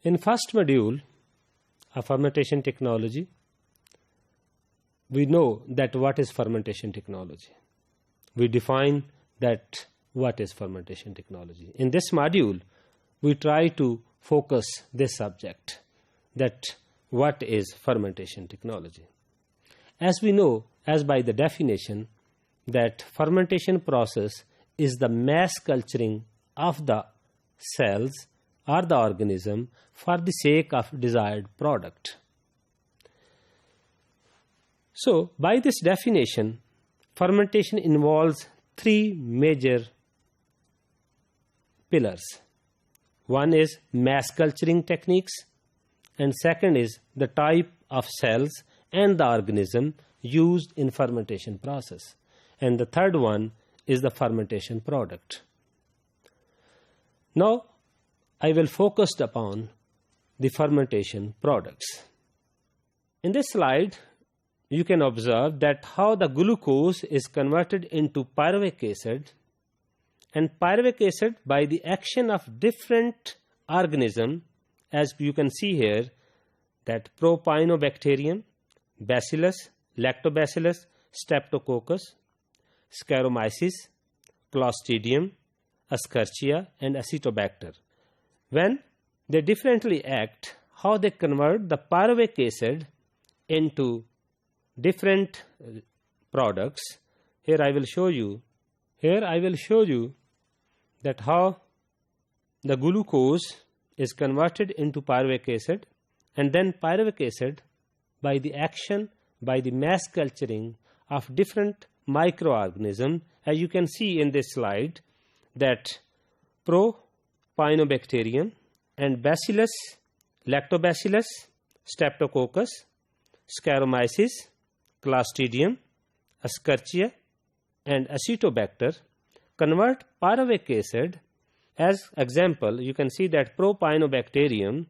In first module of fermentation technology, we know that what is fermentation technology. We define that what is fermentation technology. In this module, we try to focus this subject, that what is fermentation technology. As we know, as by the definition, that fermentation process is the mass culturing of the cells or the organism for the sake of desired product. So, by this definition, fermentation involves three major pillars. One is mass culturing techniques, and second is the type of cells and the organism used in fermentation process, and the third one is the fermentation product. Now, I will focus upon the fermentation products. In this slide, you can observe that how the glucose is converted into pyruvic acid, and pyruvic acid by the action of different organisms, as you can see here, that Propionibacterium, Bacillus, Lactobacillus, Streptococcus, Saccharomyces, Clostridium, Escherichia, and Acetobacter. When they differently act, how they convert the pyruvic acid into different products. Here I will show you that how the glucose is converted into pyruvic acid, and then pyruvic acid by the action, by the mass culturing of different microorganisms, as you can see in this slide, that Propionibacterium and Bacillus, Lactobacillus, Streptococcus, Saccharomyces, Clostridium, Escherichia, and Acetobacter convert pyruvic acid. As example, you can see that Propionibacterium,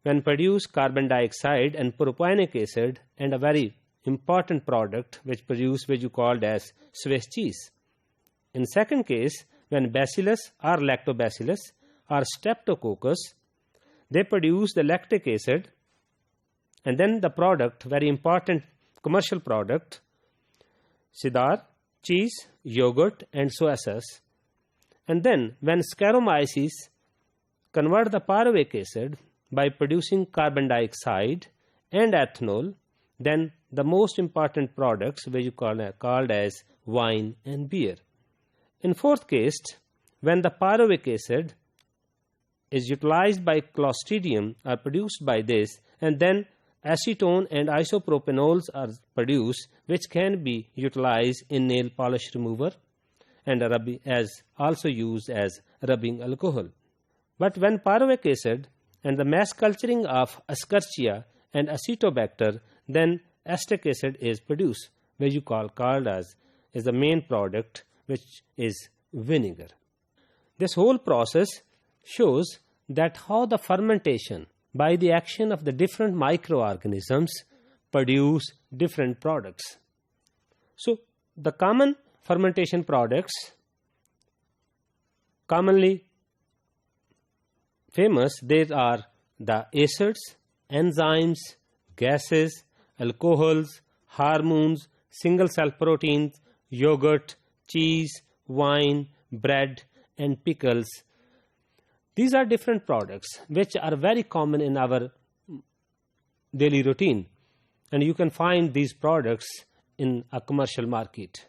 when produce carbon dioxide and propionic acid, and a very important product which you called as Swiss cheese. In second case, when Bacillus or Lactobacillus or Streptococcus, they produce the lactic acid, and then the product, very important commercial product, Cheddar, cheese, yogurt, and soy sauce. And then when Saccharomyces convert the pyruvic acid by producing carbon dioxide and ethanol, then the most important products which you called as wine and beer. In fourth case, when the pyruvic acid is utilized by Clostridium or produced by this, and then acetone and isopropanols are produced, which can be utilized in nail polish remover and as also used as rubbing alcohol. But when pyruvic acid and the mass culturing of Escherichia and Acetobacter, then acetic acid is produced, which you called as is the main product, which is vinegar. This whole process shows that how the fermentation by the action of the different microorganisms produce different products. So, the common fermentation products commonly famous, there are the acids, enzymes, gases, alcohols, hormones, single cell proteins, yogurt, cheese, wine, bread, and pickles. These are different products which are very common in our daily routine, and you can find these products in a commercial market.